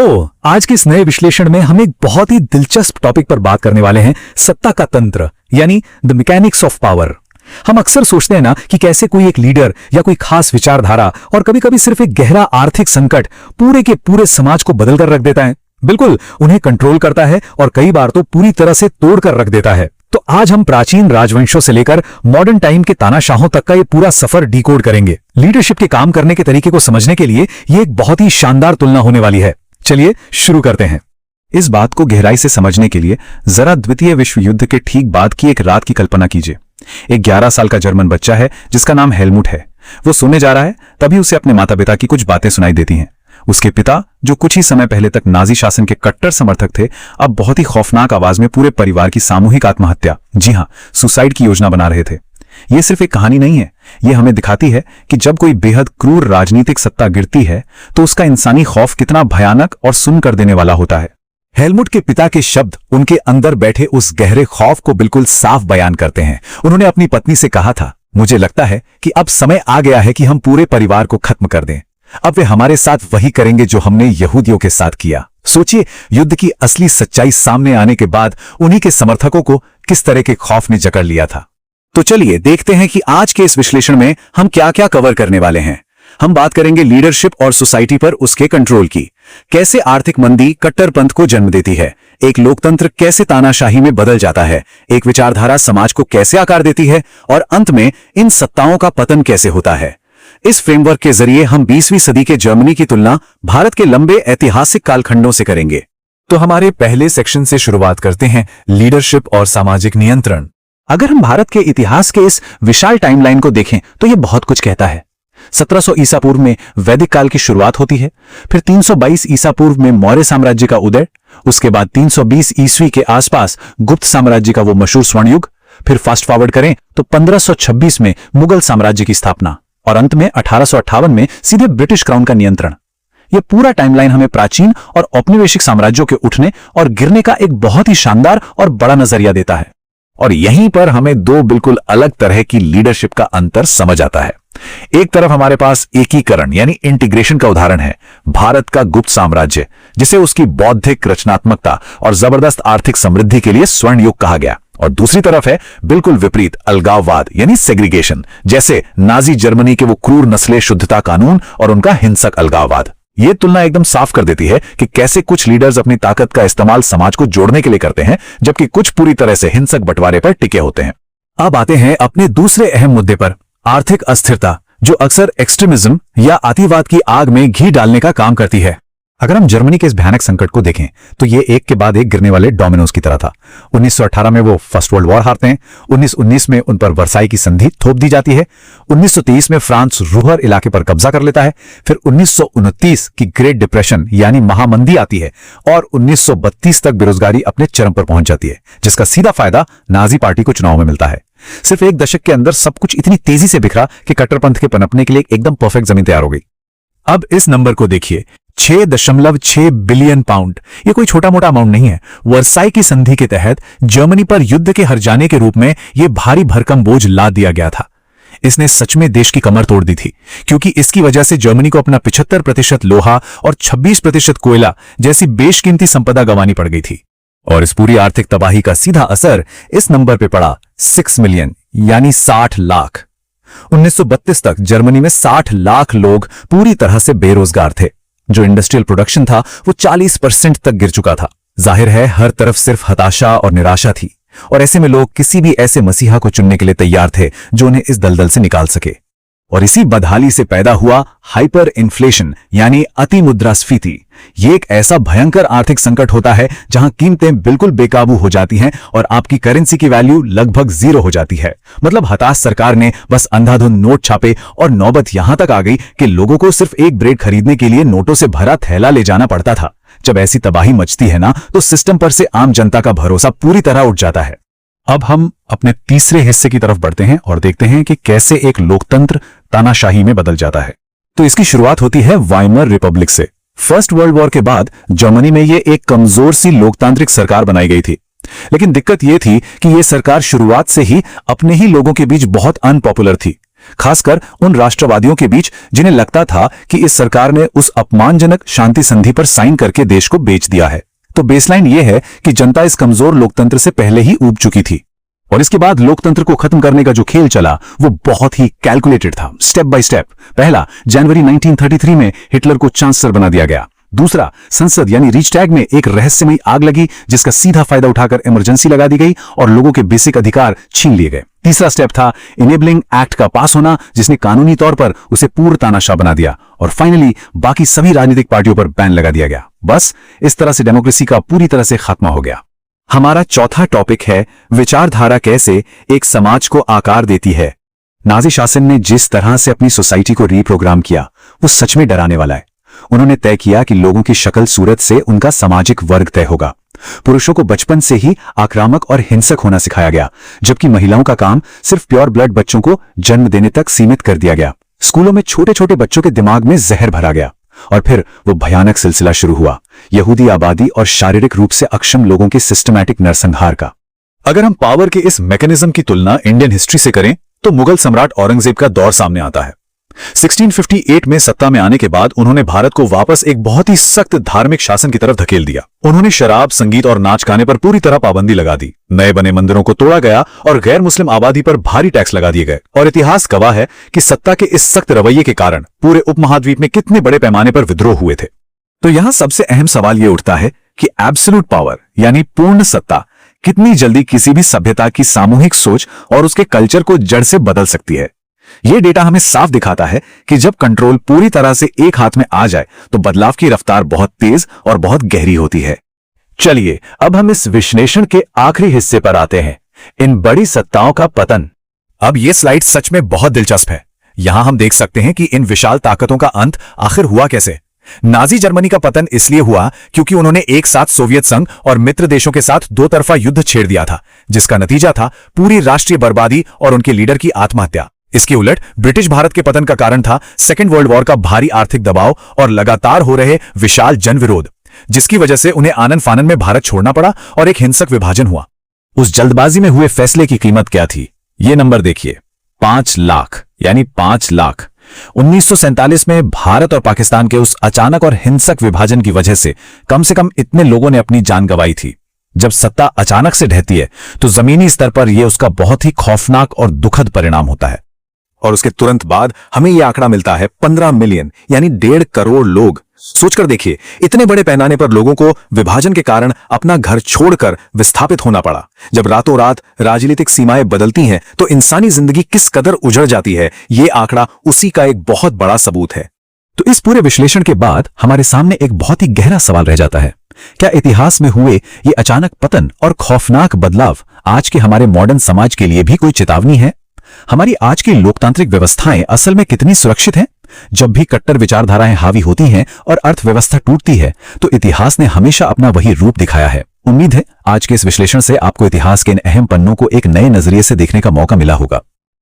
तो आज के इस नए विश्लेषण में हम एक बहुत ही दिलचस्प टॉपिक पर बात करने वाले हैं, सत्ता का तंत्र यानी द मैकेनिक्स ऑफ पावर। हम अक्सर सोचते हैं ना कि कैसे कोई एक लीडर या कोई खास विचारधारा और कभी-कभी सिर्फ एक गहरा आर्थिक संकट पूरे के पूरे समाज को बदल कर रख देता है। बिल्कुल, उन्हें कंट्रोल करता है और कई बार तो पूरी तरह से तोड़ कर रख देता है। तो आज हम प्राचीन राजवंशों से लेकर मॉडर्न टाइम के तानाशाहों तक का ये पूरा सफर डिकोड करेंगे। लीडरशिप के काम करने के तरीके को समझने के लिए ये एक बहुत ही शानदार तुलना होने वाली है। चलिए शुरू करते हैं। इस बात को गहराई से समझने के लिए जरा द्वितीय विश्व युद्ध के ठीक बाद की एक रात की कल्पना कीजिए। एक 11 साल का जर्मन बच्चा है जिसका नाम हेलमुट है। वो सोने जा रहा है, तभी उसे अपने माता पिता की कुछ बातें सुनाई देती हैं। उसके पिता, जो कुछ ही समय पहले तक नाजी शासन के कट्टर समर्थक थे, अब बहुत ही खौफनाक आवाज में पूरे परिवार की सामूहिक आत्महत्या, जी हां, सुसाइड की योजना बना रहे थे। यह सिर्फ एक कहानी नहीं है, यह हमें दिखाती है कि जब कोई बेहद क्रूर राजनीतिक सत्ता गिरती है तो उसका इंसानी खौफ कितना भयानक और सुन कर देने वाला होता है। हेलमुट के पिता के शब्द उनके अंदर बैठे उस गहरे खौफ को बिल्कुल साफ बयान करते हैं। उन्होंने अपनी पत्नी से कहा था, मुझे लगता है कि अब समय आ गया है कि हम पूरे परिवार को खत्म कर दें। अब वे हमारे साथ वही करेंगे जो हमने यहूदियों के साथ किया। सोचिए, युद्ध की असली सच्चाई सामने आने के बाद उन्हीं के समर्थकों को किस तरह के खौफ ने जकड़ लिया था। तो चलिए देखते हैं कि आज के इस विश्लेषण में हम क्या क्या कवर करने वाले हैं। हम बात करेंगे लीडरशिप और सोसाइटी पर उसके कंट्रोल की, कैसे आर्थिक मंदी कट्टरपंथ को जन्म देती है, एक लोकतंत्र कैसे तानाशाही में बदल जाता है, एक विचारधारा समाज को कैसे आकार देती है, और अंत में इन सत्ताओं का पतन कैसे होता है। इस फ्रेमवर्क के जरिए हम 20वीं सदी के जर्मनी की तुलना भारत के लंबे ऐतिहासिक कालखंडों से करेंगे। तो हमारे पहले सेक्शन से शुरुआत करते हैं, लीडरशिप और सामाजिक नियंत्रण। अगर हम भारत के इतिहास के इस विशाल टाइमलाइन को देखें तो यह बहुत कुछ कहता है। 1700 ईसा पूर्व में वैदिक काल की शुरुआत होती है, फिर 322 ईसा पूर्व में मौर्य साम्राज्य का उदय, उसके बाद 320 ईस्वी के आसपास गुप्त साम्राज्य का वो मशहूर स्वर्ण युग, फिर फास्ट फॉरवर्ड करें तो 1526 में मुगल साम्राज्य की स्थापना, और अंत में 1858 में सीधे ब्रिटिश क्राउन का नियंत्रण। यह पूरा टाइमलाइन हमें प्राचीन और औपनिवेशिक साम्राज्यों के उठने और गिरने का एक बहुत ही शानदार और बड़ा नजरिया देता है। और यहीं पर हमें दो बिल्कुल अलग तरह की लीडरशिप का अंतर समझ आता है। एक तरफ हमारे पास एकीकरण यानी इंटीग्रेशन का उदाहरण है, भारत का गुप्त साम्राज्य, जिसे उसकी बौद्धिक रचनात्मकता और जबरदस्त आर्थिक समृद्धि के लिए स्वर्ण युग कहा गया। और दूसरी तरफ है बिल्कुल विपरीत अलगाववाद यानी सेग्रीगेशन, जैसे नाजी जर्मनी के वो क्रूर नस्ले शुद्धता कानून और उनका हिंसक अलगाववाद। ये तुलना एकदम साफ कर देती है कि कैसे कुछ लीडर्स अपनी ताकत का इस्तेमाल समाज को जोड़ने के लिए करते हैं, जबकि कुछ पूरी तरह से हिंसक बंटवारे पर टिके होते हैं। अब आते हैं अपने दूसरे अहम मुद्दे पर, आर्थिक अस्थिरता, जो अक्सर एक्सट्रीमिज्म या अतिवाद की आग में घी डालने का काम करती है। अगर हम जर्मनी के इस भयानक संकट को देखें तो ये एक के बाद एक गिरने वाले डोमिनोज की तरह था। 1918 में वो फर्स्ट वर्ल्ड वॉर हारते हैं, 1919 में उन पर वर्साई की संधि थोप दी जाती है, 1923 में फ्रांस रूहर इलाके पर कब्जा कर लेता है, फिर 1929 की ग्रेट डिप्रेशन यानी महामंदी आती है, और 1932 तक बेरोजगारी अपने चरम पर पहुंच जाती है, जिसका सीधा फायदा नाजी पार्टी को चुनाव में मिलता है। सिर्फ एक दशक के अंदर सब कुछ इतनी तेजी से बिखरा कि कट्टरपंथ के पनपने के लिए एकदम परफेक्ट जमीन तैयार हो गई। अब इस नंबर को देखिए, 6.6 बिलियन पाउंड। ये कोई छोटा मोटा अमाउंट नहीं है। वर्साई की संधि के तहत जर्मनी पर युद्ध के हर जाने के रूप में यह भारी भरकम बोझ लाद दिया गया था। इसने सच में देश की कमर तोड़ दी थी, क्योंकि इसकी वजह से जर्मनी को अपना 75% लोहा और 26% कोयला जैसी बेशकीमती संपदा गंवानी पड़ गई थी। और इस पूरी आर्थिक तबाही का सीधा असर इस नंबर पे पड़ा, 6 मिलियन यानी 60 लाख। 1932 तक जर्मनी में 60 लाख लोग पूरी तरह से बेरोजगार थे। जो इंडस्ट्रियल प्रोडक्शन था वो 40% तक गिर चुका था। जाहिर है हर तरफ सिर्फ हताशा और निराशा थी, और ऐसे में लोग किसी भी ऐसे मसीहा को चुनने के लिए तैयार थे जो उन्हें इस दलदल से निकाल सके। और इसी बदहाली से पैदा हुआ हाइपर इन्फ्लेशन यानी अति मुद्रास्फीति। ये एक ऐसा भयंकर आर्थिक संकट होता है जहां कीमतें बिल्कुल बेकाबू हो जाती हैं और आपकी करेंसी की वैल्यू लगभग जीरो हो जाती है। मतलब हताश सरकार ने बस अंधाधुंध नोट छापे और नौबत यहां तक आ गई कि लोगों को सिर्फ एक ब्रेड खरीदने के लिए नोटों से भरा थैला ले जाना पड़ता था। जब ऐसी तबाही मचती है ना, तो सिस्टम पर से आम जनता का भरोसा पूरी तरह उठ जाता है। अब हम अपने तीसरे हिस्से की तरफ बढ़ते हैं और देखते हैं कि कैसे एक लोकतंत्र तानाशाही में बदल जाता है। तो इसकी शुरुआत होती है वाइमर रिपब्लिक से। फर्स्ट वर्ल्ड वॉर के बाद जर्मनी में ये एक कमजोर सी लोकतांत्रिक सरकार बनाई गई थी, लेकिन दिक्कत ये थी कि ये सरकार शुरुआत से ही अपने ही लोगों के बीच बहुत अनपॉपुलर थी। खासकर उन राष्ट्रवादियों के बीच जिन्हें लगता था कि इस सरकार ने उस अपमानजनक शांति संधि पर साइन करके देश को बेच दिया है। तो बेसलाइन यह है कि जनता इस कमजोर लोकतंत्र से पहले ही ऊब चुकी थी, और इसके बाद लोकतंत्र को खत्म करने का जो खेल चला वो बहुत ही कैलकुलेटेड था, स्टेप बाय स्टेप। पहला, जनवरी 1933 में हिटलर को चांसलर बना दिया गया। दूसरा, संसद यानी रीचटैग में एक रहस्यमयी आग लगी जिसका सीधा फायदा उठाकर इमरजेंसी लगा दी गई और लोगों के बेसिक अधिकार छीन लिए गए। तीसरा स्टेप था इनेबलिंग एक्ट का पास होना, जिसने कानूनी तौर पर उसे पूर्ण तानाशाह बना दिया। और फाइनली बाकी सभी राजनीतिक पार्टियों पर बैन लगा दिया गया। बस इस तरह से डेमोक्रेसी का पूरी तरह से खात्मा हो गया। हमारा चौथा टॉपिक है विचारधारा कैसे एक समाज को आकार देती है। नाजी शासन ने जिस तरह से अपनी सोसाइटी को रीप्रोग्राम किया वो सच में डराने वाला है। उन्होंने तय किया कि लोगों की शक्ल सूरत से उनका सामाजिक वर्ग तय होगा। पुरुषों को बचपन से ही आक्रामक और हिंसक होना सिखाया गया, जबकि महिलाओं का काम सिर्फ प्योर ब्लड बच्चों को जन्म देने तक सीमित कर दिया गया। स्कूलों में छोटे छोटे बच्चों के दिमाग में जहर भरा गया और फिर वो भयानक सिलसिला शुरू हुआ, यहूदी आबादी और शारीरिक रूप से अक्षम लोगों के सिस्टमैटिक नरसंहार का। अगर हम पावर के इस मैकेनिज्म की तुलना इंडियन हिस्ट्री से करें तो मुगल सम्राट औरंगजेब का दौर सामने आता है। 1658 में सत्ता में आने के बाद उन्होंने भारत को वापस एक बहुत ही सख्त धार्मिक शासन की तरफ धकेल दिया। उन्होंने शराब, संगीत और नाच गाने पर पूरी तरह पाबंदी लगा दी। नए बने मंदिरों को तोड़ा गया और गैर मुस्लिम आबादी पर भारी टैक्स लगा दिए गए। और इतिहास गवाह है कि सत्ता के इस सख्त रवैये के कारण पूरे उपमहाद्वीप में कितने बड़े पैमाने पर विद्रोह हुए थे। तो यहां सबसे अहम सवाल यह उठता है कि एब्सोल्यूट पावर यानी पूर्ण सत्ता कितनी जल्दी किसी भी सभ्यता की सामूहिक सोच और उसके कल्चर को जड़ से बदल सकती है। यह डेटा हमें साफ दिखाता है कि जब कंट्रोल पूरी तरह से एक हाथ में आ जाए तो बदलाव की रफ्तार बहुत तेज और बहुत गहरी होती है। चलिए अब हम इस विश्लेषण के आखिरी हिस्से पर आते हैं, इन बड़ी सत्ताओं का पतन। अब यह स्लाइड सच में बहुत दिलचस्प है। यहां हम देख सकते हैं कि इन विशाल ताकतों का अंत आखिर हुआ कैसे। नाजी जर्मनी का पतन इसलिए हुआ क्योंकि उन्होंने एक साथ सोवियत संघ और मित्र देशों के साथ दो तरफा युद्ध छेड़ दिया था, जिसका नतीजा था पूरी राष्ट्रीय बर्बादी और उनके लीडर की आत्महत्या। इसके उलट ब्रिटिश भारत के पतन का कारण था सेकेंड वर्ल्ड वॉर का भारी आर्थिक दबाव और लगातार हो रहे विशाल जन विरोध, जिसकी वजह से उन्हें आनन फानन में भारत छोड़ना पड़ा और एक हिंसक विभाजन हुआ। उस जल्दबाजी में हुए फैसले की कीमत क्या थी? ये नंबर देखिए, 5 लाख, यानी 5 लाख। 1947 में भारत और पाकिस्तान के उस अचानक और हिंसक विभाजन की वजह से कम इतने लोगों ने अपनी जान गंवाई थी। जब सत्ता अचानक से ढहती है तो जमीनी स्तर पर यह उसका बहुत ही खौफनाक और दुखद परिणाम होता है। और उसके तुरंत बाद हमें यह आंकड़ा मिलता है 15 मिलियन, यानी 1.5 करोड़ लोग। सोचकर देखिए, इतने बड़े पैमाने पर लोगों को विभाजन के कारण अपना घर छोड़कर विस्थापित होना पड़ा। जब रातों रात राजनीतिक सीमाएं बदलती हैं तो इंसानी जिंदगी किस कदर उजड़ जाती है, यह आंकड़ा उसी का एक बहुत बड़ा सबूत है। तो इस पूरे विश्लेषण के बाद हमारे सामने एक बहुत ही गहरा सवाल रह जाता है, क्या इतिहास में हुए ये अचानक पतन और खौफनाक बदलाव आज के हमारे मॉडर्न समाज के लिए भी कोई चेतावनी है? हमारी आज की लोकतांत्रिक व्यवस्थाएं असल में कितनी सुरक्षित हैं? जब भी कट्टर विचारधाराएं हावी होती हैं और अर्थव्यवस्था टूटती है तो इतिहास ने हमेशा अपना वही रूप दिखाया है। उम्मीद है आज के इस विश्लेषण से आपको इतिहास के इन अहम पन्नों को एक नए नजरिए से देखने का मौका मिला होगा।